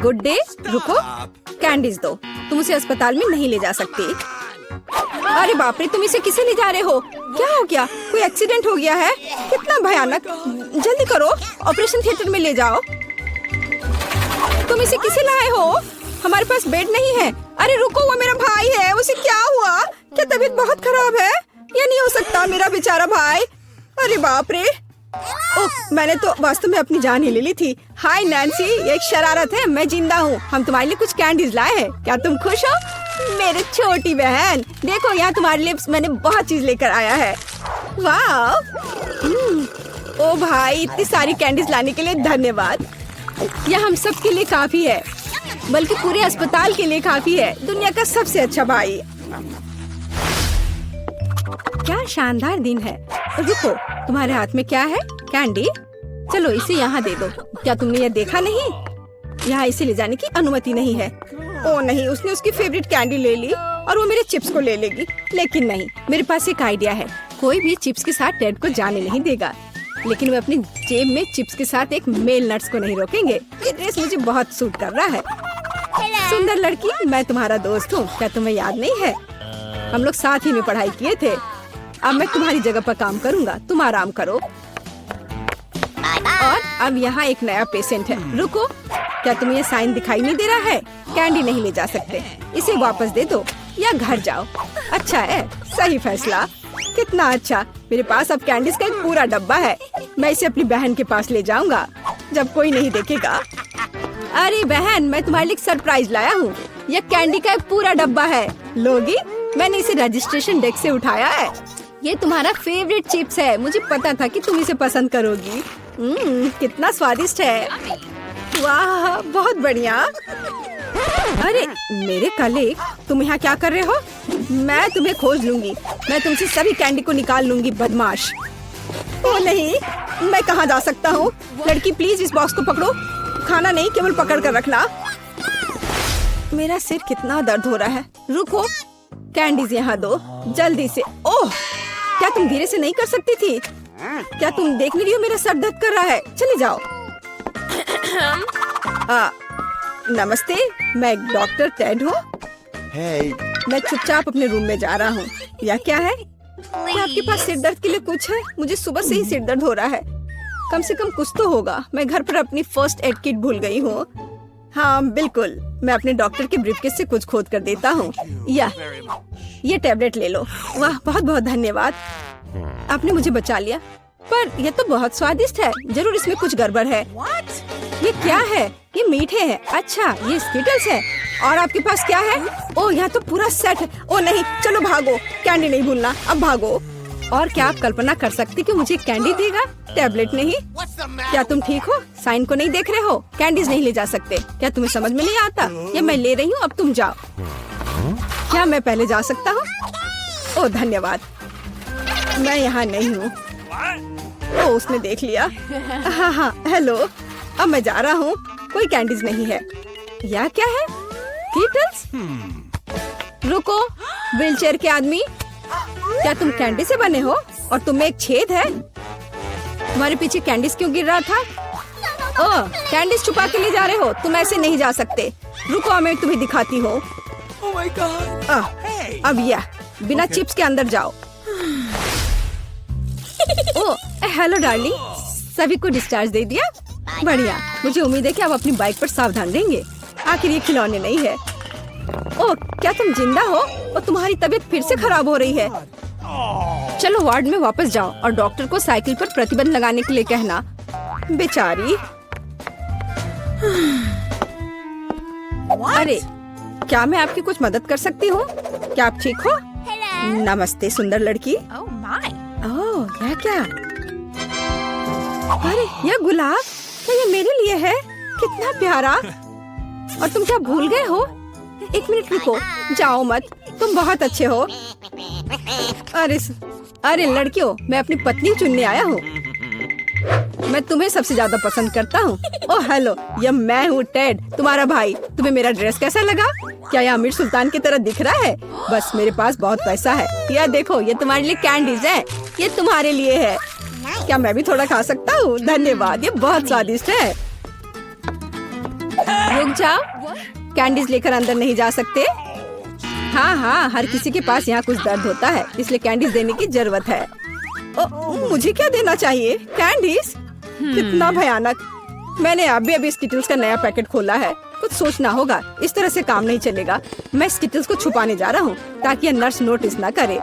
Good day. रुको, candies दो। तुम उसे अस्पताल में नहीं ले जा सकती। अरे बाप रे, तुम इसे किसे ले जा रहे हो? क्या हो गया? कोई एक्सीडेंट हो गया है? कितना भयानक। जल्दी करो, ऑपरेशन थिएटर में ले जाओ। तुम इसे किसे लाए हो? हमारे पास बेड नहीं है। अरे रुको, वो मेरा भाई है। उसे क्या हुआ? क्या तबीयत बहुत खराब है? ये नहीं हो सकता, मेरा बेचारा भाई। अरे बाप रे। ओह, मैंने तो वास्तव में अपनी जान ही ले ली थी। हाय नैन्सी, ये एक शरारत है। मैं जिंदा हूँ। हम तुम्हारे लिए कुछ कैंडीज लाए हैं। क्या तुम खुश हो? मेरी छोटी बहन, देखो यहाँ तुम्हारे लिए मैंने बहुत चीज लेकर आया है। वाह। ओ भाई, इतनी सारी कैंडीज लाने के लिए धन्यवाद। यह हम सब के लिए काफी है, बल्कि पूरे अस्पताल के लिए काफी है। दुनिया का सबसे अच्छा भाई। क्या शानदार दिन है। रुको, तुम्हारे हाथ में क्या है? कैंडी। चलो इसे यहाँ दे दो। क्या तुमने ये देखा नहीं? यहाँ इसे ले जाने की अनुमति नहीं है। ओ नहीं, उसने उसकी फेवरेट कैंडी ले ली और वो मेरे चिप्स को ले लेगी। लेकिन नहीं, मेरे पास एक आइडिया है। कोई भी चिप्स के साथ टेड को जाने नहीं देगा, लेकिन वे अपनी जेब में चिप्स के साथ एक मेल नट्स को नहीं रोकेंगे। ये ड्रेस मुझे बहुत सूट कर रहा है। सुंदर लड़की, मैं तुम्हारा दोस्त हूँ। क्या तुम्हें याद नहीं है? हम लोग साथ ही में पढ़ाई किए थे। अब मैं तुम्हारी जगह पर काम करूँगा, तुम आराम करो। और अब यहाँ एक नया पेशेंट है। रुको, क्या तुम्हें ये साइन दिखाई नहीं दे रहा है? कैंडी नहीं ले जा सकते। इसे वापस दे दो या घर जाओ। अच्छा है, सही फैसला। कितना अच्छा। मेरे पास अब कैंडीज का एक पूरा डब्बा है। मैं इसे अपनी बहन के पास ले जाऊंगा जब कोई नहीं देखेगा। अरे बहन, मैं तुम्हारे लिए एक सरप्राइज लाया हूँ। यह कैंडी का एक पूरा डब्बा है। लोगी? मैंने इसे रजिस्ट्रेशन डेस्क से उठाया है। ये तुम्हारा फेवरेट चिप्स है। मुझे पता था कि तुम इसे पसंद करोगी। कितना स्वादिष्ट है। वाह, बहुत बढ़िया। अरे मेरे कलीग, तुम यहाँ क्या कर रहे हो? मैं तुम्हें खोज लूंगी। मैं तुमसे सभी कैंडी को निकाल लूंगी, बदमाश। ओ नहीं, मैं कहाँ जा सकता हूँ? लड़की प्लीज इस बॉक्स को पकड़ो। खाना नहीं, केवल पकड़ कर रखना। मेरा सिर कितना दर्द हो रहा है। रुको, कैंडीज यहाँ दो जल्दी से। ओह, क्या तुम धीरे से नहीं कर सकती थी? क्या तुम देख नहीं रही हो मेरा सर दर्द कर रहा है? चले जाओ। नमस्ते, मैं डॉक्टर टेड हूँ। मैं चुपचाप अपने रूम में जा रहा हूँ। या क्या है? क्या आपके पास सिर दर्द के लिए कुछ है? मुझे सुबह से ही सिर दर्द हो रहा है। कम से कम कुछ तो होगा। मैं घर पर अपनी फर्स्ट एड किट भूल गई हूँ। हाँ बिल्कुल, मैं अपने डॉक्टर के ब्रीफकेस से कुछ खोद कर देता हूँ। या ये टैबलेट ले लो। वाह, बहुत बहुत धन्यवाद, आपने मुझे बचा लिया। पर यह तो बहुत स्वादिष्ट है। जरूर इसमें कुछ गड़बड़ है। ये क्या है? ये मीठे हैं। अच्छा, ये स्किटल्स है। और आपके पास क्या है? ओह, यहाँ तो पूरा सेट है। ओह नहीं, चलो भागो। कैंडी नहीं भूलना, अब भागो। और क्या आप कल्पना कर सकते कि मुझे कैंडी देगा, टैबलेट नहीं? क्या तुम ठीक हो? साइन को नहीं देख रहे हो? कैंडीज नहीं ले जा सकते। क्या तुम्हें समझ में नहीं आता? ये मैं ले रही हूँ, अब तुम जाओ। क्या मैं पहले जा सकता हूँ? ओह धन्यवाद, मैं यहाँ नहीं हूँ। ओह, उसने देख लिया। हाँ हाँ, हेलो। अब मैं जा रहा हूँ। कोई कैंडीज नहीं है। यह क्या है? कीटल्स? रुको, व्हीलचेयर के आदमी, क्या तुम कैंडी से बने हो? और तुम्हें एक छेद है? तुम्हारे पीछे कैंडीज क्यों गिर रहा था? ओह, कैंडीज छुपा के ले जा रहे हो? तुम ऐसे नहीं जा सकते। रुको, मैं तुम्हें दिखाती हूँ। Oh my God! अब यह बिना चिप्स के अंदर जाओ। ओह, हेलो डार्लिंग, सभी को डिस्चार्ज दे दिया? बढ़िया, मुझे उम्मीद है कि आप अपनी बाइक पर सावधान रहेंगे। आखिर ये खिलौने नहीं है। ओह, क्या तुम जिंदा हो? और तुम्हारी तबीयत फिर से खराब हो रही है। चलो वार्ड में वापस जाओ और डॉक्टर को साइकिल पर प्रतिबंध लगाने के लिए कहना। बेचारी। अरे, क्या मैं आपकी कुछ मदद कर सकती हूँ? क्या आप ठीक हो? नमस्ते सुंदर लड़की। Oh my! ओह, यह क्या? अरे, यह गुलाब, क्या ये मेरे लिए है? कितना प्यारा। और तुम क्या भूल गए हो? एक मिनट रुको, जाओ मत, तुम बहुत अच्छे हो। अरे लड़कियों, मैं अपनी पत्नी चुनने आया हूँ। मैं तुम्हें सबसे ज्यादा पसंद करता हूँ। ओह हेलो, यह मैं हूँ टेड, तुम्हारा भाई। तुम्हें मेरा ड्रेस कैसा लगा? क्या यह अमीर सुल्तान की तरह दिख रहा है? बस मेरे पास बहुत पैसा है। यह देखो, ये तुम्हारे लिए कैंडीज है। ये तुम्हारे लिए है। क्या मैं भी थोड़ा खा सकता हूँ? धन्यवाद, ये बहुत स्वादिष्ट है। रुक जाओ, कैंडीज लेकर अंदर नहीं जा सकते। हाँ हाँ, हर किसी के पास यहाँ कुछ दर्द होता है, इसलिए कैंडीज देने की जरूरत है। मुझे क्या देना चाहिए? कैंडीज? कितना भयानक। मैंने अभी स्किटल्स का नया पैकेट खोला है, कुछ सोचना होगा, इस तरह से काम नहीं चलेगा। मैं स्किटल्स को छुपाने जा रहा हूँ ताकि ये नर्स नोटिस ना करे।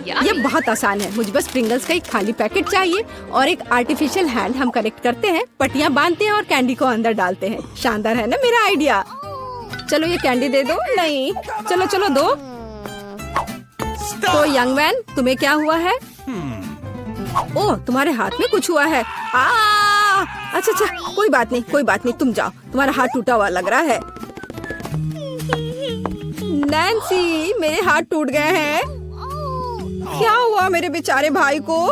ये बहुत आसान है, मुझे बस प्रिंगल्स का एक खाली पैकेट चाहिए और एक आर्टिफिशियल हैंड। हम कनेक्ट करते हैं, पट्टियाँ बांधते हैं और कैंडी को अंदर डालते हैं। शानदार है ना मेरा आइडिया? चलो ये कैंडी दे दो। नहीं, चलो चलो दो। तो यंग मैन, तुम्हें क्या हुआ है? ओह, तुम्हारे हाथ में कुछ हुआ है। अच्छा, कोई बात नहीं, तुम जाओ, तुम्हारा हाथ टूटा हुआ लग रहा है। नैन्सी, मेरे हाथ टूट गए हैं। क्या हुआ मेरे बेचारे भाई को?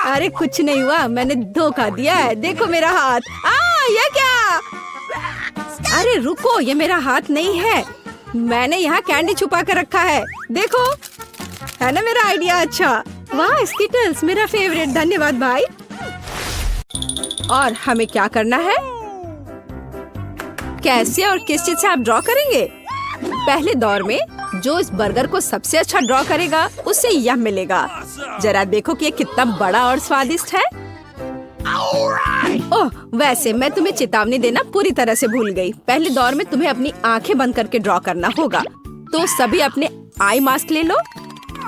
अरे कुछ नहीं हुआ, मैंने धोखा दिया है। देखो मेरा हाथ। ये क्या? अरे रुको, ये मेरा हाथ नहीं है, मैंने यहाँ कैंडी छुपा कर रखा है। देखो, है ना मेरा आइडिया अच्छा? वाह स्किटल्स, मेरा फेवरेट, धन्यवाद भाई। और हमें क्या करना है? कैसे और किस चीज से आप ड्रॉ करेंगे? पहले दौर में जो इस बर्गर को सबसे अच्छा ड्रॉ करेगा उसे यह मिलेगा। जरा देखो कि ये कितना बड़ा और स्वादिष्ट है। ओह, वैसे मैं तुम्हें चेतावनी देना पूरी तरह से भूल गई। पहले दौर में तुम्हें अपनी आंखें बंद करके ड्रॉ करना होगा। तो सभी अपने आई मास्क ले लो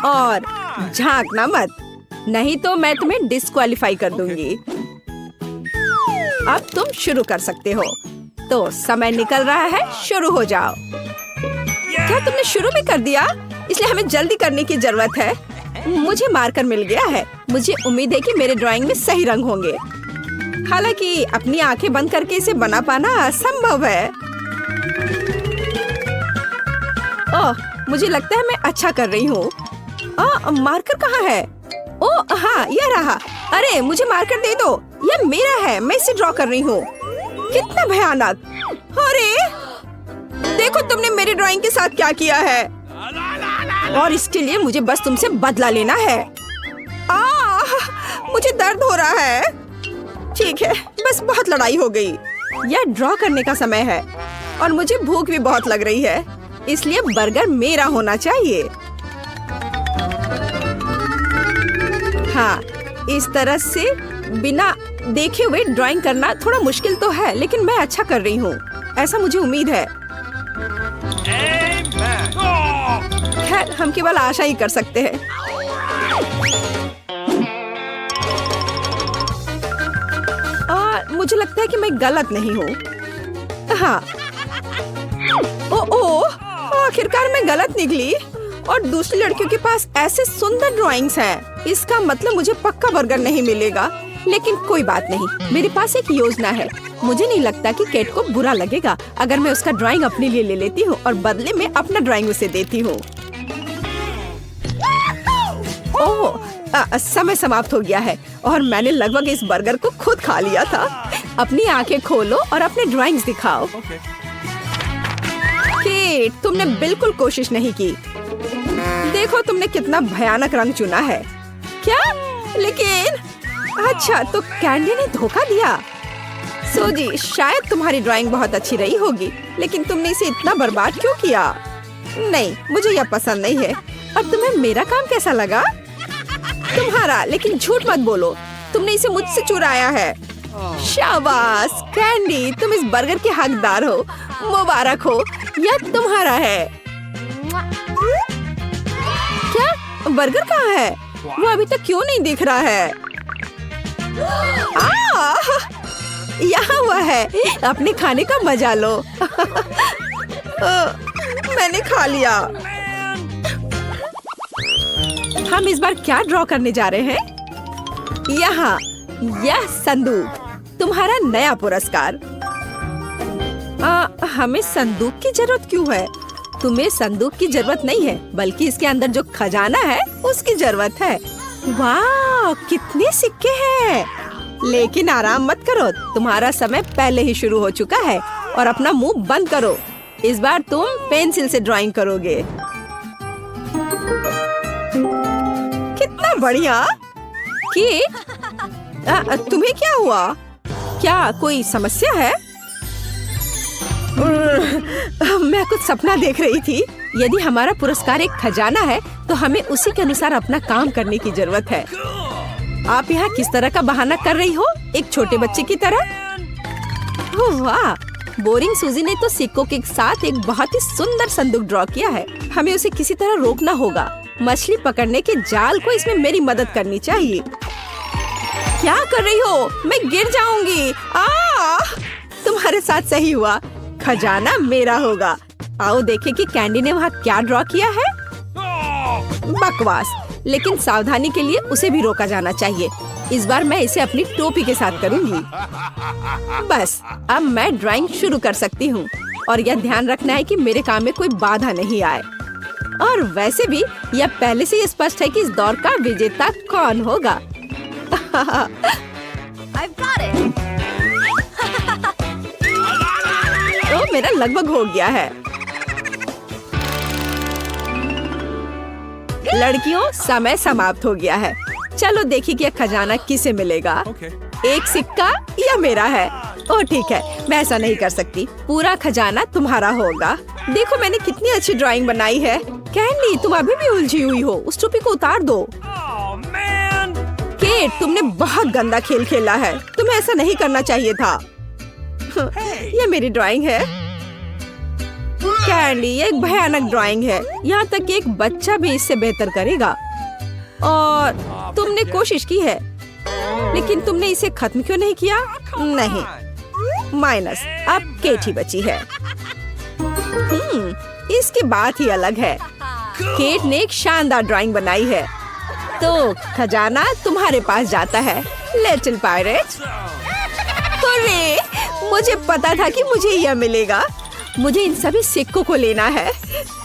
और झांकना मत, नहीं तो मैं तुम्हें डिस्क्वालीफाई कर दूंगी। अब तुम शुरू कर सकते हो। तो समय निकल रहा है, शुरू हो जाओ। क्या तुमने शुरू भी कर दिया? इसलिए हमें जल्दी करने की जरूरत है। मुझे मार्कर मिल गया है, मुझे उम्मीद है कि मेरे ड्राइंग में सही रंग होंगे। हालांकि अपनी आंखें बंद करके इसे बना पाना असंभव है। ओह, मुझे लगता है मैं अच्छा कर रही हूँ। मार्कर कहाँ है? ओह हाँ, यह रहा। अरे मुझे मार्कर दे दो, यह मेरा है, मैं इसे ड्रॉ कर रही हूँ। कितना भयानक। अरे देखो तुमने मेरी ड्राइंग के साथ क्या किया है, और इसके लिए मुझे बस तुमसे बदला लेना है। मुझे दर्द हो रहा है। ठीक है, बस बहुत लड़ाई हो गई। यह ड्रॉ करने का समय है और मुझे भूख भी बहुत लग रही है, इसलिए बर्गर मेरा होना चाहिए। हाँ, इस तरह से बिना देखे हुए ड्राइंग करना थोड़ा मुश्किल तो है, लेकिन मैं अच्छा कर रही हूँ, ऐसा मुझे उम्मीद है। खैर, हम केवल आशा ही कर सकते हैं। मुझे लगता है कि मैं गलत नहीं हूँ। हाँ, आखिरकार मैं गलत निकली और दूसरी लड़कियों के पास ऐसे सुंदर ड्राइंग्स हैं। इसका मतलब मुझे पक्का बर्गर नहीं मिलेगा, लेकिन कोई बात नहीं, मेरे पास एक योजना है। मुझे नहीं लगता कि केट को बुरा लगेगा अगर मैं उसका ड्राइंग अपने लिए ले लेती हूँ और बदले में अपना ड्राइंग उसे देती हूँ। ओह, समय समाप्त हो गया है और मैंने लगभग इस बर्गर को खुद खा लिया था। अपनी आंखें खोलो और अपने ड्राइंग्स दिखाओ। केट, तुमने बिल्कुल कोशिश नहीं की। देखो तुमने कितना भयानक रंग चुना है। क्या? लेकिन अच्छा, तो कैंडी ने धोखा दिया। सोजी, शायद तुम्हारी ड्राइंग बहुत अच्छी रही होगी, लेकिन तुमने इसे इतना बर्बाद क्यों किया? नहीं, मुझे यह पसंद नहीं है। और तुम्हें मेरा काम कैसा लगा? तुम्हारा, लेकिन झूठ मत बोलो, तुमने इसे मुझसे चुराया है। शाबाश कैंडी, तुम इस बर्गर के हकदार हो। मुबारक हो, यह तुम्हारा है। क्या? बर्गर कहाँ है? वो अभी तक क्यों नहीं दिख रहा है? यहाँ हुआ है। अपने खाने का मजा लो। मैंने खा लिया। हम इस बार क्या ड्रॉ करने जा रहे हैं? यहाँ, यह संदूक, तुम्हारा नया पुरस्कार। हमें संदूक की जरूरत क्यों है? तुम्हें संदूक की जरूरत नहीं है, बल्कि इसके अंदर जो खजाना है उसकी जरूरत है। वाह, कितने सिक्के हैं! लेकिन आराम मत करो, तुम्हारा समय पहले ही शुरू हो चुका है। और अपना मुंह बंद करो, इस बार तुम पेंसिल से ड्राइंग करोगे। कितना बढ़िया। कि तुम्हें क्या हुआ? क्या कोई समस्या है? मैं कुछ सपना देख रही थी। यदि हमारा पुरस्कार एक खजाना है तो हमें उसी के अनुसार अपना काम करने की जरूरत है। आप यहाँ किस तरह का बहाना कर रही हो? एक छोटे बच्चे की तरह। ओह वाह, बोरिंग सूजी ने तो सिक्कों के साथ एक बहुत ही सुंदर संदूक ड्रॉ किया है। हमें उसे किसी तरह रोकना होगा। मछली पकड़ने के जाल को इसमें मेरी मदद करनी चाहिए। क्या कर रही हो? मैं गिर जाऊंगी। तुम्हारे साथ सही हुआ, खजाना मेरा होगा। आओ देखें कि कैंडी ने वहाँ क्या ड्रॉ किया है। बकवास, लेकिन सावधानी के लिए उसे भी रोका जाना चाहिए। इस बार मैं इसे अपनी टोपी के साथ करूंगी। बस अब मैं ड्राइंग शुरू कर सकती हूँ और यह ध्यान रखना है कि मेरे काम में कोई बाधा नहीं आए। और वैसे भी यह पहले से ही स्पष्ट है कि इस दौर का विजेता कौन होगा। I've got it. तो मेरा लगभग हो गया है। लड़कियों, समय समाप्त हो गया है। चलो देखिए कि यह खजाना किसे मिलेगा। एक सिक्का या मेरा है। ओह ठीक है, मैं ऐसा नहीं कर सकती। पूरा खजाना तुम्हारा होगा। देखो मैंने कितनी अच्छी ड्राइंग बनाई है। कैंडी, तुम अभी भी उलझी हुई हो। उस टोपी को उतार दो। केट, तुमने बहुत गंदा खेल खेला है। तुम्हें ऐसा नहीं करना चाहिए था। ये मेरी ड्राइंग है। कैंडी, ये एक भयानक ड्राइंग है। यहाँ तक कि एक बच्चा भी इससे बेहतर करेगा। और तुमने कोशिश की है, लेकिन तुमने इसे खत्म क्यों नहीं किया? नहीं, माइनस। अब केट ही बची है। इसकी बात ही अलग है। केट ने एक शानदार ड्राइंग बनाई है, तो खजाना तुम्हारे पास जाता है, लिटिल पायरेट। अरे, मुझे पता था कि मुझे यह मिलेगा। मुझे इन सभी सिक्कों को लेना है।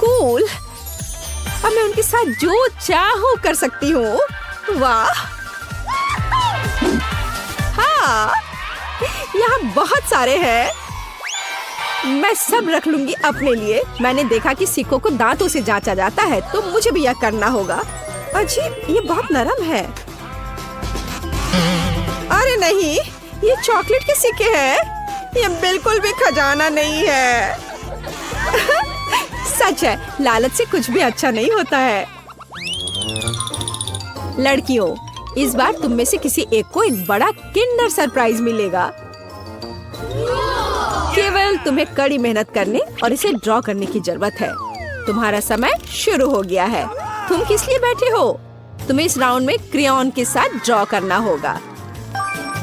कूल। अब मैं उनके साथ जो चाहूँ कर सकती हूँ। वाह, हाँ, यहाँ बहुत सारे हैं। मैं सब रख लूंगी अपने लिए। मैंने देखा कि सिक्कों को दांतों से जांचा जाता है, तो मुझे भी यह करना होगा। अजीब, ये बहुत नरम है। अरे नहीं, ये चॉकलेट के सिक्के हैं। ये बिल्कुल भी खजाना नहीं है। सच है, लालच से कुछ भी अच्छा नहीं होता है। लड़कियों, इस बार तुम में से किसी एक को एक बड़ा किंडर सरप्राइज मिलेगा। केवल तुम्हें कड़ी मेहनत करने और इसे ड्रॉ करने की जरूरत है। तुम्हारा समय शुरू हो गया है। तुम किस लिए बैठे हो? तुम्हें इस राउंड में क्रेयॉन के साथ ड्रॉ करना होगा।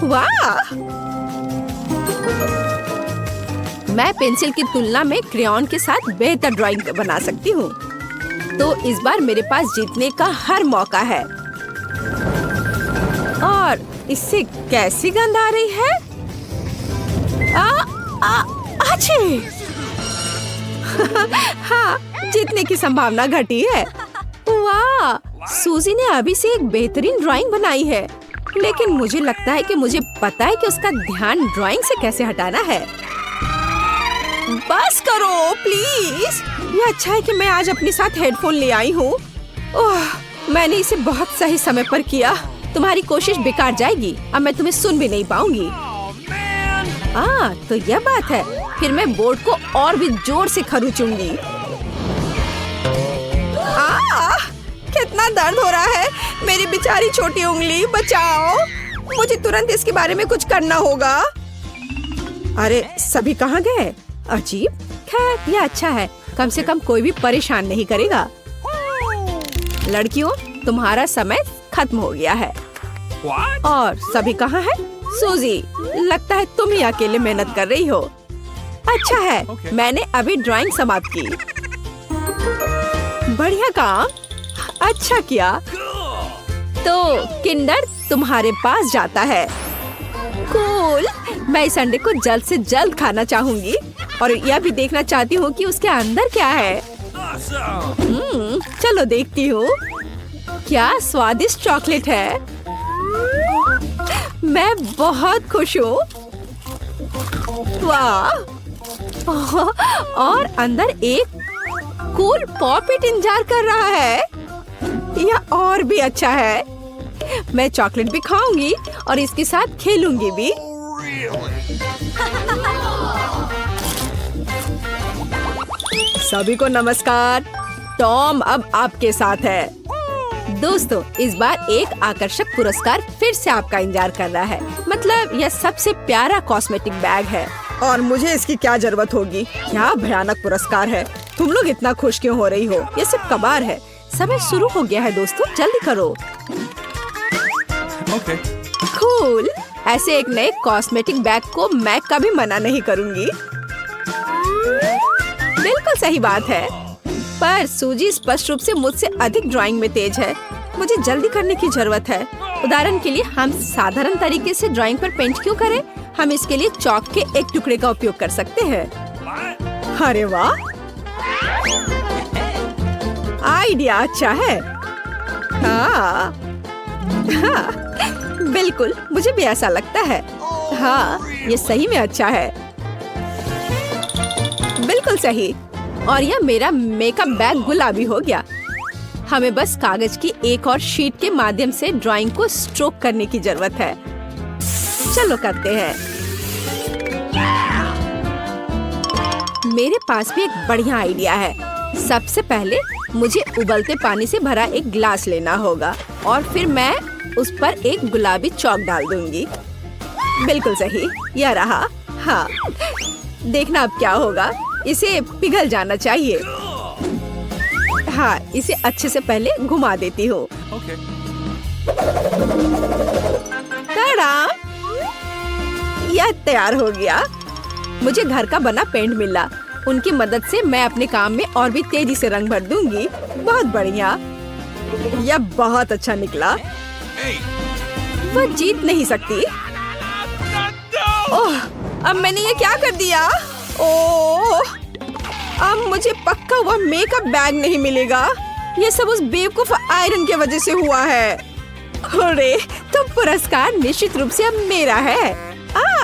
वाह! मैं पेंसिल की तुलना में क्रेयॉन के साथ बेहतर ड्राइंग बना सकती हूँ। तो इस बार मेरे पास जीतने का हर मौका है। और इससे कैसी गंध आ रही है? अच्छी। हाँ, जीतने की संभावना घटी है। वाह! सूजी ने अभी से एक बेहतरीन ड्राइंग बनाई है, लेकिन मुझे लगता है कि मुझे पता है कि उसका ध्यान ड्राइंग से कैसे हटाना है। बस करो प्लीज। ये अच्छा है कि मैं आज अपने साथ हेडफोन ले आई हूँ। ओह, मैंने इसे बहुत सही समय पर किया। तुम्हारी कोशिश बेकार जाएगी। अब मैं तुम्हें सुन भी नहीं पाऊंगी। तो यह बात है। फिर मैं बोर्ड को और भी जोर से खरोचूंगी। कितना दर्द हो रहा है। मेरी बेचारी छोटी उंगली, बचाओ। मुझे तुरंत इसके बारे में कुछ करना होगा। अरे, सभी कहाँ गए? अजीब। खैर, यह अच्छा है। कम से कम कोई भी परेशान नहीं करेगा। लड़कियों, तुम्हारा समय खत्म हो गया है। और सभी कहाँ है? सूजी, लगता है तुम ही अकेले मेहनत कर रही हो। अच्छा है, मैंने अभी ड्राइंग समाप्त की। बढ़िया काम, अच्छा किया। तो किंडर तुम्हारे पास जाता है। कूल। मैं इस अंडे को जल्द से जल्द खाना चाहूंगी और यह भी देखना चाहती हूँ कि उसके अंदर क्या है। चलो देखती हूँ। क्या स्वादिष्ट चॉकलेट है। मैं बहुत खुश हूँ। वाह! और अंदर एक कूल पॉपिट इंतजार कर रहा है। यह और भी अच्छा है। मैं चॉकलेट भी खाऊंगी और इसके साथ खेलूंगी भी। सभी को नमस्कार। टॉम अब आपके साथ है। दोस्तों, इस बार एक आकर्षक पुरस्कार फिर से आपका इंतजार कर रहा है। मतलब यह सबसे प्यारा कॉस्मेटिक बैग है और मुझे इसकी क्या जरूरत होगी। क्या भयानक पुरस्कार है। तुम लोग इतना खुश क्यों हो रही हो? ये सिर्फ कबार है। समय शुरू हो गया है दोस्तों, जल्दी करो। Okay. कूल। ऐसे एक नए कॉस्मेटिक बैग को मैं कभी मना नहीं करूंगी। बिल्कुल सही बात है, पर सूजी स्पष्ट रूप से मुझसे अधिक ड्राइंग में तेज है। मुझे जल्दी करने की जरूरत है। उदाहरण के लिए हम साधारण तरीके से ड्राइंग पर पेंट क्यों करें? हम इसके लिए चॉक के एक टुकड़े का उपयोग कर सकते हैं। अरे वाह, आइडिया अच्छा है। हाँ, बिल्कुल, मुझे भी ऐसा लगता है। हाँ, ये सही में अच्छा है। बिल्कुल सही। और यह मेरा मेकअप बैग गुलाबी हो गया। हमें बस कागज की एक और शीट के माध्यम से ड्राइंग को स्ट्रोक करने की जरूरत है। चलो करते हैं। मेरे पास भी एक बढ़िया आइडिया है। सबसे पहले मुझे उबलते पानी से भरा एक ग्लास लेना होगा और फिर मैं उस पर एक गुलाबी चॉक डाल दूंगी। बिल्कुल सही, यह रहा। हाँ, देखना अब क्या होगा। इसे पिघल जाना चाहिए। हाँ, इसे अच्छे से पहले घुमा देती हूँ। Okay. टाडा! यह तैयार हो गया। मुझे घर का बना पेंट मिला। उनकी मदद से मैं अपने काम में और भी तेजी से रंग भर दूंगी। बहुत बढ़िया। यह बहुत अच्छा निकला। वो जीत नहीं सकती। ओह, अब मैंने ये क्या कर दिया? ओह, अब मुझे पक्का हुआ मेकअप बैग नहीं मिलेगा। ये सब उस बेवकूफ आयरन की वजह से हुआ है। अरे, तो पुरस्कार निश्चित रूप से अब मेरा है।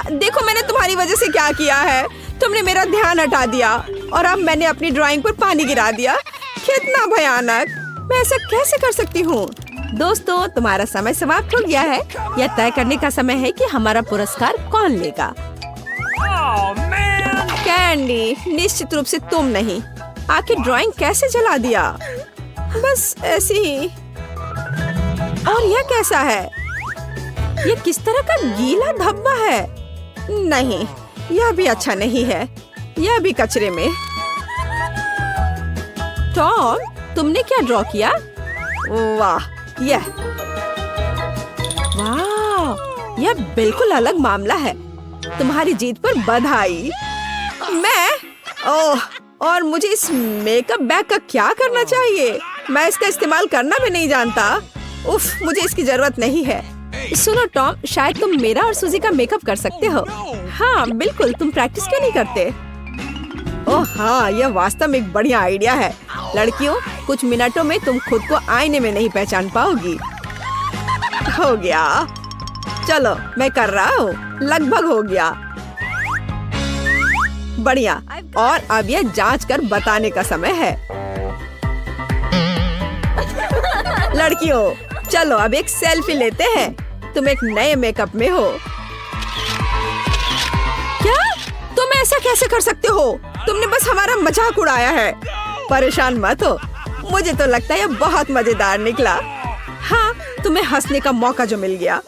देखो मैंने तुम्हारी वजह से क्या किया है। तुमने मेरा ध्यान हटा दिया और अब मैंने अपनी ड्राइंग पर पानी गिरा दिया। कितना भयानक। मैं ऐसा कैसे कर सकती हूँ? दोस्तों, तुम्हारा समय समाप्त हो गया है। यह तय करने का समय है कि हमारा पुरस्कार कौन लेगा। Oh man! कैंडी, निश्चित रूप से तुम नहीं। आखिर ड्राइंग कैसे जला दिया? बस ऐसे ही। और यह कैसा है? यह किस तरह का गीला धब्बा है? नहीं, यह भी अच्छा नहीं है। यह भी कचरे में। टॉम, तुमने क्या ड्रॉ किया? वाह, वाह, यह बिल्कुल अलग मामला है। तुम्हारी जीत पर बधाई। मैं? ओह, और मुझे इस मेकअप बैग का क्या करना चाहिए? मैं इसका इस्तेमाल करना भी नहीं जानता। उफ, मुझे इसकी जरूरत नहीं है। सुनो टॉम, शायद तुम मेरा और सूजी का मेकअप कर सकते हो। हाँ बिल्कुल, तुम प्रैक्टिस क्यों नहीं करते? ओह हाँ, यह वास्तव में एक बढ़िया आइडिया है। लड़कियों, कुछ मिनटों में तुम खुद को आईने में नहीं पहचान पाओगी। हो गया। चलो, मैं कर रहा हूँ। लगभग हो गया। बढ़िया। और अब यह जांच कर बताने का समय है। लड़कियों, चलो अब एक सेल्फी लेते हैं। तुम एक नए मेकअप में हो। क्या? तुम ऐसा कैसे कर सकते हो? तुमने बस हमारा मजाक उड़ाया है। परेशान मत हो। मुझे तो लगता है यह बहुत मजेदार निकला। हाँ, तुम्हें हंसने का मौका जो मिल गया।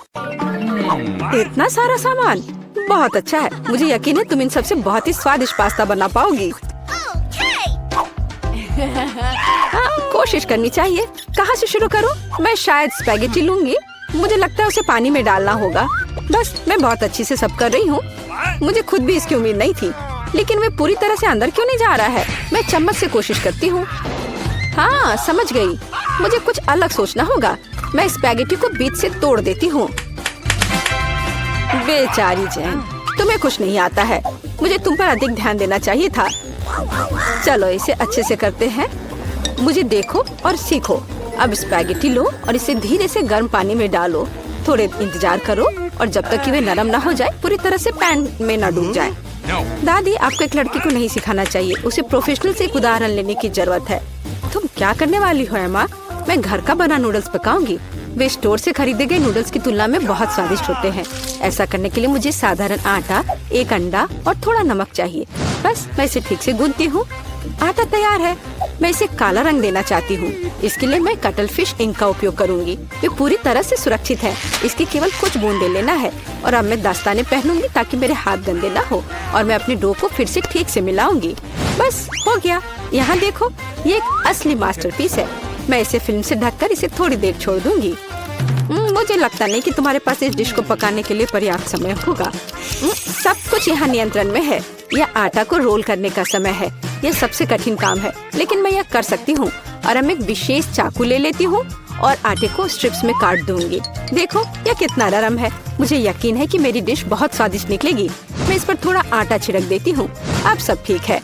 इतना सारा सामान बहुत अच्छा है। मुझे यकीन है तुम इन सबसे बहुत ही स्वादिष्ट पास्ता बना पाओगी। कोशिश करनी चाहिए। कहाँ से शुरू करूँ? मैं शायद स्पैगेटी लूंगी। मुझे लगता है उसे पानी में डालना होगा। बस, मैं बहुत अच्छी से सब कर रही हूँ। मुझे खुद भी इसकी उम्मीद नहीं थी, लेकिन वे पूरी तरह से अंदर क्यों नहीं जा रहा है? मैं चम्मच से कोशिश करती हूँ। हाँ, समझ गई। मुझे कुछ अलग सोचना होगा। मैं स्पैगेटी को बीच से तोड़ देती हूँ। बेचारी जैन, तुम्हें कुछ नहीं आता है। मुझे तुम पर अधिक ध्यान देना चाहिए था। चलो इसे अच्छे से करते हैं। मुझे देखो और सीखो। अब स्पैगेटी लो और इसे धीरे से गर्म पानी में डालो। थोड़े इंतजार करो और जब तक कि वे नरम ना हो जाए, पूरी तरह से पैन में न डूब जाए। दादी, आपको एक लड़की को नहीं सिखाना चाहिए। उसे प्रोफेशनल से एक उदाहरण लेने की जरूरत है। तुम क्या करने वाली हो एमा? मैं घर का बना नूडल्स पकाऊंगी। वे स्टोर से खरीदे गए नूडल्स की तुलना में बहुत स्वादिष्ट होते हैं। ऐसा करने के लिए मुझे साधारण आटा, एक अंडा और थोड़ा नमक चाहिए। बस मैं इसे ठीक से गूंथती हूँ। आटा तैयार है। मैं इसे काला रंग देना चाहती हूँ। इसके लिए मैं कटल फिश इंक का उपयोग करूँगी। ये पूरी तरह से सुरक्षित है। इसकी केवल कुछ बूंदे लेना है और अब मैं दस्ताने पहनूंगी ताकि मेरे हाथ गंदे ना हो। और मैं अपने डो को फिर से ठीक से मिलाऊंगी। बस हो गया। यहाँ देखो, ये एक असली मास्टरपीस है। मैं इसे फिल्म से ढककर इसे थोड़ी देर छोड़ दूंगी। मुझे लगता नहीं कि तुम्हारे पास इस डिश को पकाने के लिए पर्याप्त समय होगा। सब कुछ यहाँ नियंत्रण में है। यह आटा को रोल करने का समय है। यह सबसे कठिन काम है, लेकिन मैं यह कर सकती हूँ। और अब एक विशेष चाकू ले लेती हूँ और आटे को स्ट्रिप्स में काट दूंगी। देखो, यह कितना नरम है। मुझे यकीन है कि मेरी डिश बहुत स्वादिष्ट निकलेगी। मैं इस पर थोड़ा आटा छिड़क देती हूँ। अब सब ठीक है।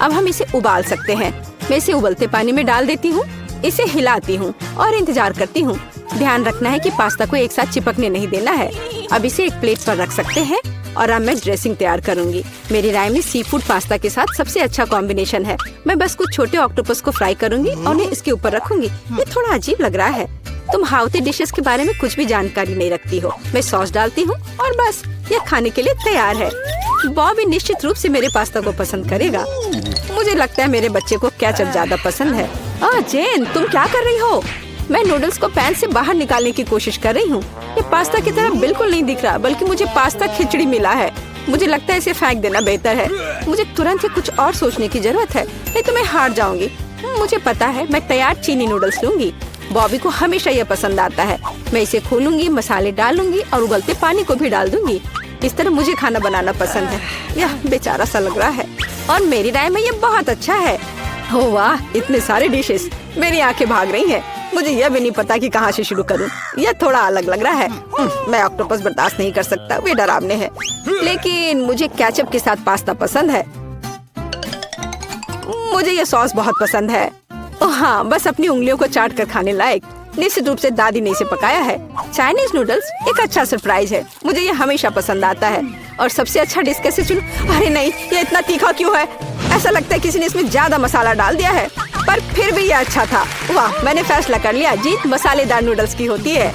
अब हम इसे उबाल सकते हैं। मैं इसे उबलते पानी में डाल देती हूँ, इसे हिलाती हूँ और इंतजार करती हूँ। ध्यान रखना है कि पास्ता को एक साथ चिपकने नहीं देना है। अब इसे एक प्लेट पर रख सकते हैं और अब मैं ड्रेसिंग तैयार करूंगी। मेरी राय में सी फूड पास्ता के साथ सबसे अच्छा कॉम्बिनेशन है। मैं बस कुछ छोटे ऑक्टोपस को फ्राई करूंगी और उन्हें इसके ऊपर रखूंगी। ये थोड़ा अजीब लग रहा है। तुम हाउती डिशेस के बारे में कुछ भी जानकारी नहीं रखती हो। मैं सॉस डालती हूँ और बस ये खाने के लिए तैयार है। बॉबी निश्चित रूप से मेरे पास्ता को पसंद करेगा। मुझे लगता है मेरे बच्चे को केचप ज्यादा पसंद है। जेन, तुम क्या कर रही हो? मैं नूडल्स को पैन से बाहर निकालने की कोशिश कर रही हूँ। ये पास्ता की तरह बिल्कुल नहीं दिख रहा, बल्कि मुझे पास्ता खिचड़ी मिला है। मुझे लगता है इसे फेंक देना बेहतर है। मुझे तुरंत ही कुछ और सोचने की जरूरत है, नहीं तो मैं हार जाऊंगी। मुझे पता है, मैं तैयार चीनी नूडल्स लूंगी। बॉबी को हमेशा यह पसंद आता है। मैं इसे खोलूंगी, मसाले डालूंगी और उबलते पानी को भी डाल दूंगी। इस तरह मुझे खाना बनाना पसंद है। यह बेचारा सा लग रहा है और मेरी राय में ये बहुत अच्छा है। हो वाह, इतने सारे डिशेस। मेरी आंखें भाग रही हैं। मुझे यह भी नहीं पता कि कहाँ से शुरू करूं। यह थोड़ा अलग लग रहा है। मैं ऑक्टोपस बर्दाश्त नहीं कर सकता, वे डरावने हैं। लेकिन मुझे केचप के साथ पास्ता पसंद है। मुझे यह सॉस बहुत पसंद है। ओह हाँ, बस अपनी उंगलियों को चाट कर खाने लायक। निश्चित रूप से दादी ने इसे पकाया है। चाइनीज नूडल्स एक अच्छा सरप्राइज है। मुझे ये हमेशा पसंद आता है। और सबसे अच्छा डिश कैसे चुनूं? अरे नहीं, ये इतना तीखा क्यों है? ऐसा लगता है किसी ने इसमें ज्यादा मसाला डाल दिया है, पर फिर भी ये अच्छा था। वाह, मैंने फैसला कर लिया, जीत मसालेदार नूडल्स की होती है।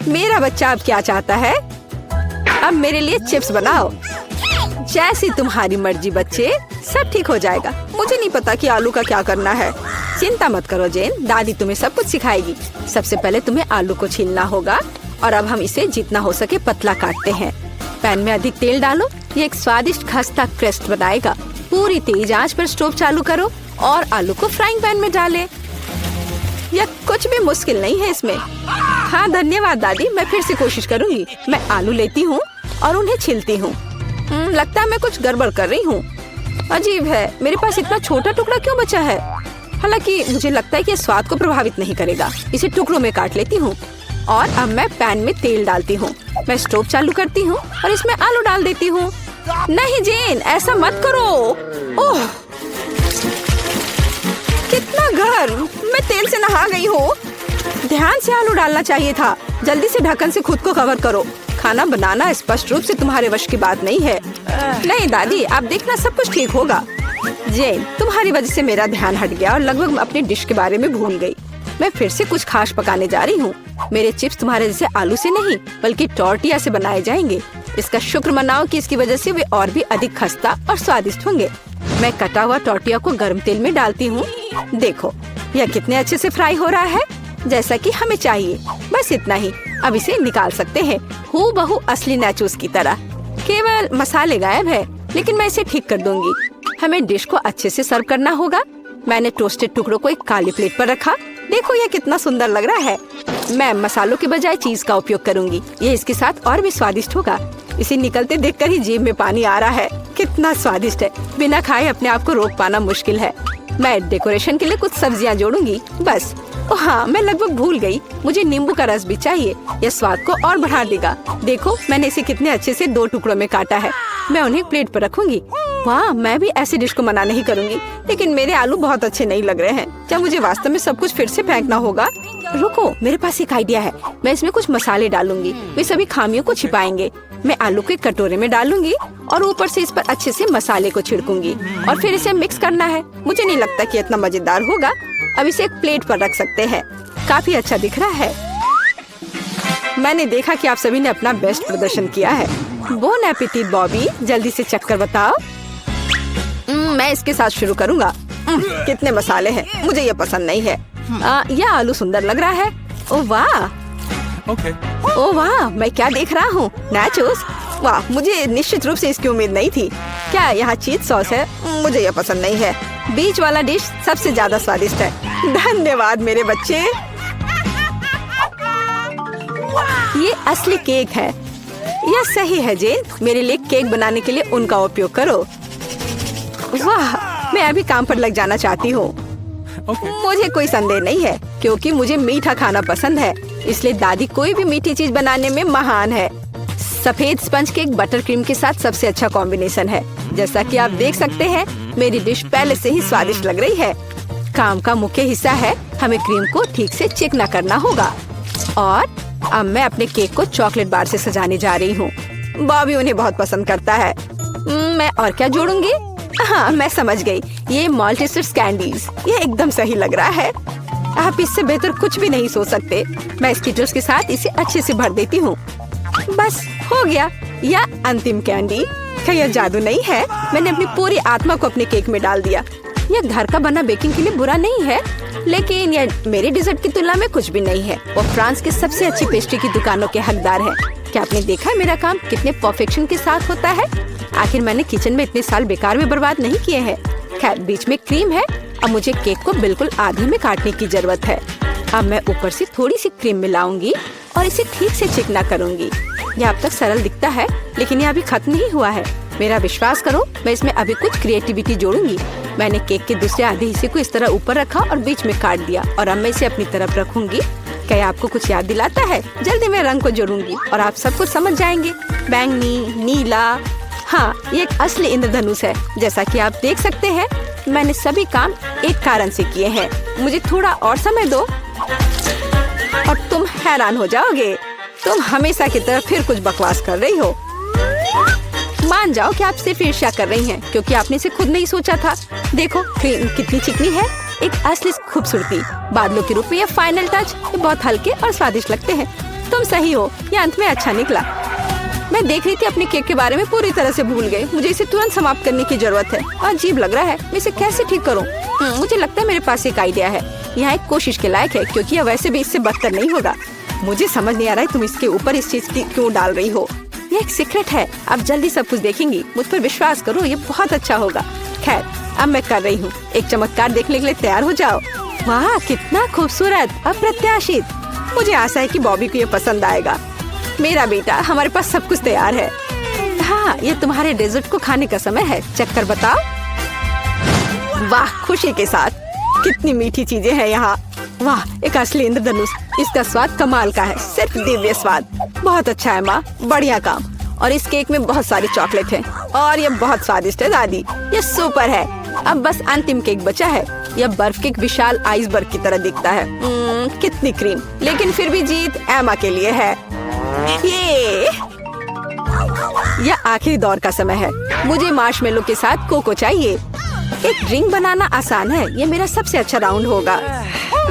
मेरा बच्चा अब क्या चाहता है? अब मेरे लिए चिप्स बनाओ। जैसी तुम्हारी मर्जी बच्चे, सब ठीक हो जाएगा। मुझे नहीं पता कि आलू का क्या करना है। चिंता मत करो जेन, दादी तुम्हें सब कुछ सिखाएगी। सबसे पहले तुम्हें आलू को छीलना होगा और अब हम इसे जितना हो सके पतला काटते हैं। पैन में अधिक तेल डालो, ये एक स्वादिष्ट खस्ता क्रस्ट बनाएगा। पूरी तेज आंच पर स्टोव चालू करो और आलू को फ्राइंग पैन में डालें। यह कुछ भी मुश्किल नहीं है इसमें। हाँ धन्यवाद दादी, मैं फिर से कोशिश करूंगी। मैं आलू लेती हूँ और उन्हें छीलती हूँ। लगता है मैं कुछ गड़बड़ कर रही हूँ। अजीब है, मेरे पास इतना छोटा टुकड़ा क्यों बचा है? हालांकि मुझे लगता है कि स्वाद को प्रभावित नहीं करेगा। इसे टुकड़ों में काट लेती हूँ और अब मैं पैन में तेल डालती हूँ। मैं स्टोव चालू करती हूँ और इसमें आलू डाल देती हूँ। नहीं जेन, ऐसा मत करो। ओह, कितना गर्म! मैं तेल से नहा गई हूँ। ध्यान से आलू डालना चाहिए था। जल्दी से ढक्कन से खुद को कवर करो। खाना बनाना स्पष्ट रूप से तुम्हारे वश की बात नहीं है। नहीं दादी, आप देखना सब कुछ ठीक होगा। जेन, तुम्हारी वजह से मेरा ध्यान हट गया और लगभग अपनी डिश के बारे में भूल गई। मैं फिर से कुछ खास पकाने जा रही हूँ। मेरे चिप्स तुम्हारे जैसे आलू से नहीं, बल्कि टॉर्टिया से बनाए जाएंगे। इसका शुक्र मनाओ कि इसकी वजह से वे और भी अधिक खस्ता और स्वादिष्ट होंगे। मैं कटा हुआ टॉर्टिया को गर्म तेल में डालती हूँ। देखो, यह कितने अच्छे से फ्राई हो रहा है, जैसा कि हमें चाहिए। बस इतना ही। अब इसे निकाल सकते हैं, हूबहू असली नाचोस की तरह। केवल मसाले गायब है, लेकिन मैं इसे ठीक कर दूंगी। हमें डिश को अच्छे से सर्व करना होगा। मैंने टोस्टेड टुकड़ों को एक काली प्लेट पर रखा। देखो, यह कितना सुंदर लग रहा है। मैं मसालों के बजाय चीज का उपयोग करूंगी। ये इसके साथ और भी स्वादिष्ट होगा। इसे निकलते देखकर ही जीभ में पानी आ रहा है। कितना स्वादिष्ट है। बिना खाए अपने आप को रोक पाना मुश्किल है। मैं डेकोरेशन के लिए कुछ सब्जियां जोड़ूंगी। बस हाँ, मैं लगभग भूल गई। मुझे नींबू का रस भी चाहिए। यह स्वाद को और बढ़ा देगा। देखो, मैंने इसे कितने अच्छे से 2 टुकड़ों में काटा है। मैं उन्हें प्लेट पर रखूंगी। वाह, मैं भी ऐसी डिश को मना नहीं करूंगी। लेकिन मेरे आलू बहुत अच्छे नहीं लग रहे हैं। क्या मुझे वास्तव में सब कुछ फिर से फेंकना होगा? रुको, मेरे पास एक आइडिया है। मैं इसमें कुछ मसाले डालूंगी। वे सभी खामियों को छिपाएंगे। मैं आलू के कटोरे में डालूंगी और ऊपर से इस पर अच्छे से मसाले को छिड़कूंगी और फिर इसे मिक्स करना है। मुझे नहीं लगता कि इतना मजेदार होगा। अब इसे एक प्लेट पर रख सकते हैं। काफी अच्छा दिख रहा है। मैंने देखा कि आप सभी ने अपना बेस्ट प्रदर्शन किया है। बोन एपेटिट बॉबी, जल्दी से चक्कर बताओ। मैं इसके साथ शुरू करूँगा। कितने मसाले हैं, मुझे ये पसंद नहीं है। यह आलू सुंदर लग रहा है। ओह वाह, ओह वाह, मैं क्या देख रहा हूँ, नाचोस। वाह, मुझे निश्चित रूप से इसकी उम्मीद नहीं थी। क्या यहाँ चीज सॉस है? मुझे यह पसंद नहीं है। बीच वाला डिश सबसे ज्यादा स्वादिष्ट है। धन्यवाद मेरे बच्चे। ये असली केक है। यह सही है जेन, मेरे लिए केक बनाने के लिए उनका उपयोग करो। वाह, मैं अभी काम पर लग जाना चाहती हूँ। मुझे कोई संदेह नहीं है क्योंकि मुझे मीठा खाना पसंद है, इसलिए दादी कोई भी मीठी चीज बनाने में महान है। सफेद स्पंज केक बटर क्रीम के साथ सबसे अच्छा कॉम्बिनेशन है। जैसा कि आप देख सकते हैं, मेरी डिश पहले से ही स्वादिष्ट लग रही है। काम का मुख्य हिस्सा है हमें क्रीम को ठीक से चिकना करना होगा। और अब मैं अपने केक को चॉकलेट बार से सजाने जा रही हूँ। बॉबी उन्हें बहुत पसंद करता है। मैं और क्या जोड़ूंगी? हाँ, मैं समझ गई, ये माल्टेसर्स कैंडीज। ये एकदम सही लग रहा है। आप इससे बेहतर कुछ भी नहीं सोच सकते। मैं स्किटल्स के साथ इसे अच्छे से भर देती हूँ। बस हो गया। यह अंतिम कैंडी। क्या यह जादू नहीं है? मैंने अपनी पूरी आत्मा को अपने केक में डाल दिया। यह घर का बना बेकिंग के लिए बुरा नहीं है, लेकिन यह मेरे डिजर्ट की तुलना में कुछ भी नहीं है। वो फ्रांस के सबसे अच्छी पेस्ट्री की दुकानों के हकदार हैं। क्या आपने देखा मेरा काम कितने परफेक्शन के साथ होता है? आखिर मैंने किचन में इतने साल बेकार में बर्बाद नहीं किए हैं। खैर, बीच में क्रीम है। अब मुझे केक को बिल्कुल आधे में काटने की जरूरत है। अब मैं ऊपर से थोड़ी सी क्रीम मिलाऊंगी और इसे ठीक से चिकना करूंगी। यह अब तक सरल दिखता है, लेकिन यह अभी खत्म नहीं हुआ है। मेरा विश्वास करो, मैं इसमें अभी कुछ क्रिएटिविटी जोड़ूंगी। मैंने केक के दूसरे आधे हिस्से को इस तरह ऊपर रखा और बीच में काट दिया, और अब मैं इसे अपनी तरफ रखूंगी। क्या आपको कुछ याद दिलाता है? जल्दी मैं रंग को जोड़ूंगी और आप सब कुछ समझ जाएंगे। बैंगनी, नीला। हाँ, ये एक असली इंद्रधनुष है। जैसा कि आप देख सकते हैं, मैंने सभी काम एक कारण से किए हैं। मुझे थोड़ा और समय दो और तुम हैरान हो जाओगे। तुम हमेशा की तरह फिर कुछ बकवास कर रही हो। मान जाओ कि आप सिर्फ ईर्ष्या कर रही हैं, क्योंकि आपने इसे खुद नहीं सोचा था। देखो क्रीम कितनी चिकनी है, एक असली खूबसूरती। बादलों के रूप में ये फाइनल टच। ये बहुत हल्के और स्वादिष्ट लगते हैं। तुम सही हो, ये अंत में अच्छा निकला। मैं देख रही थी अपने केक के बारे में पूरी तरह से भूल गई। मुझे इसे तुरंत समाप्त करने की जरूरत है। अजीब लग रहा है, मैं इसे कैसे ठीक करूं? मुझे लगता है मेरे पास एक आइडिया है। यहाँ एक कोशिश के लायक है, क्योंकि यह वैसे भी इससे बदतर नहीं होगा। मुझे समझ नहीं आ रहा है तुम इसके ऊपर इस चीज की क्यों डाल रही हो। ये एक सीक्रेट है। आप जल्दी सब कुछ देखेंगी। मुझ पर विश्वास करो, ये बहुत अच्छा होगा। खैर, अब मैं कर रही हूँ। एक चमत्कार देखने के लिए तैयार हो जाओ। वाह, कितना खूबसूरत, अप्रत्याशित। मुझे आशा है कि बॉबी को ये पसंद आएगा। मेरा बेटा, हमारे पास सब कुछ तैयार है। हाँ, ये तुम्हारे डेजर्ट को खाने का समय है। चख कर बताओ। वाह, खुशी के साथ। कितनी मीठी चीजें हैं यहाँ। वाह, एक असली इंद्रधनुष। इसका स्वाद कमाल का है, सिर्फ दिव्य स्वाद। बहुत अच्छा है माँ, बढ़िया काम। और इस केक में बहुत सारी चॉकलेट है और ये बहुत स्वादिष्ट है दादी। ये सुपर है। अब बस अंतिम केक बचा है। यह बर्फ के एक विशाल आइसबर्ग की तरह दिखता है। कितनी क्रीम, लेकिन फिर भी जीत एमा के लिए है। यह आखिरी दौर का समय है। मुझे मार्शमेलो के साथ कोको चाहिए। एक ड्रिंक बनाना आसान है। ये मेरा सबसे अच्छा राउंड होगा।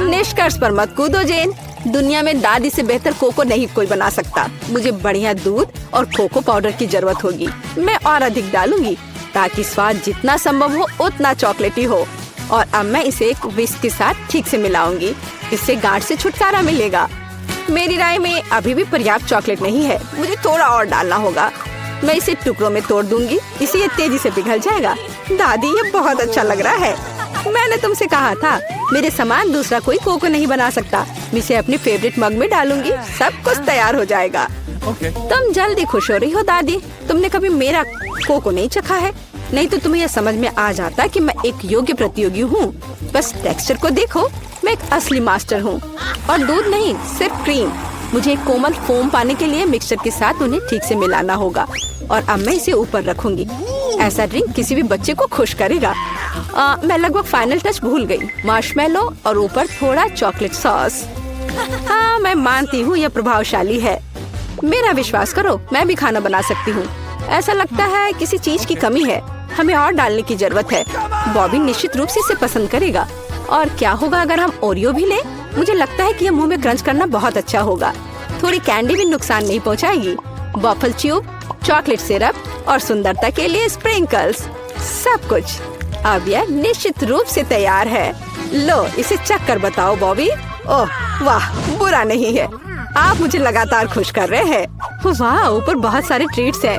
निष्कर्ष पर मत कूदो जेन। दुनिया में दादी से बेहतर कोको नहीं कोई बना सकता। मुझे बढ़िया दूध और कोको पाउडर की जरूरत होगी। मैं और अधिक डालूंगी ताकि स्वाद जितना संभव हो उतना चॉकलेटी हो। और अब मैं इसे एक विस्क के साथ ठीक से मिलाऊंगी। इससे गांठ से छुटकारा मिलेगा। मेरी राय में अभी भी पर्याप्त चॉकलेट नहीं है। मुझे थोड़ा और डालना होगा। मैं इसे टुकड़ों में तोड़ दूंगी, इससे ये तेजी से पिघल जाएगा। दादी, ये बहुत अच्छा लग रहा है। मैंने तुमसे कहा था, मेरे समान दूसरा कोई कोको नहीं बना सकता। मैं इसे अपने फेवरेट मग में डालूंगी। सब कुछ तैयार हो जाएगा। तुम जल्दी खुश हो रही हो दादी। तुमने कभी मेरा कोको नहीं चखा है, नहीं तो तुम्हें यह समझ में आ जाता कि मैं एक योग्य प्रतियोगी हूँ। बस टेक्सचर को देखो, मैं एक असली मास्टर हूँ। और दूध नहीं, सिर्फ क्रीम। मुझे एक कोमल फोम पाने के लिए मिक्सचर के साथ उन्हें ठीक से मिलाना होगा। और अब मैं इसे ऊपर रखूंगी। ऐसा ड्रिंक किसी भी बच्चे को खुश करेगा। मैं लगभग फाइनल टच भूल गई। मार्शमेलो और ऊपर थोड़ा चॉकलेट सॉस। हाँ, मैं मानती हूँ यह प्रभावशाली है। मेरा विश्वास करो, मैं भी खाना बना सकती हूँ। ऐसा लगता है किसी चीज की कमी है। हमें और डालने की जरूरत है। बॉबी निश्चित रूप से इसे पसंद करेगा। और क्या होगा अगर हम ओरियो भी लें? मुझे लगता है कि यह मुंह में क्रंच करना बहुत अच्छा होगा। थोड़ी कैंडी भी नुकसान नहीं पहुंचाएगी। वॉफल ट्यूब, चॉकलेट सिरप और सुंदरता के लिए स्प्रिंकल्स, सब कुछ। अब यह निश्चित रूप से तैयार है। लो इसे चख कर बताओ बॉबी। ओह वाह, बुरा नहीं है। आप मुझे लगातार खुश कर रहे हैं। वाह, ऊपर बहुत सारे ट्रीट्स हैं।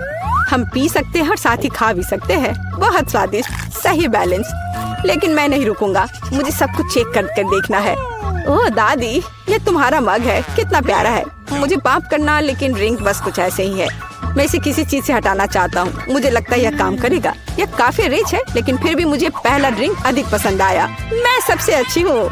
हम पी सकते हैं और साथ ही खा भी सकते हैं। बहुत स्वादिष्ट, सही बैलेंस। लेकिन मैं नहीं रुकूंगा, मुझे सब कुछ चेक कर देखना है। ओह दादी, ये तुम्हारा मग है, कितना प्यारा है। मुझे माफ करना, लेकिन ड्रिंक बस कुछ ऐसे ही है। मैं इसे किसी चीज से हटाना चाहता हूँ। मुझे लगता है यह काम करेगा। यह काफी रिच है, लेकिन फिर भी मुझे पहला ड्रिंक अधिक पसंद आया। मैं सबसे अच्छी हूँ।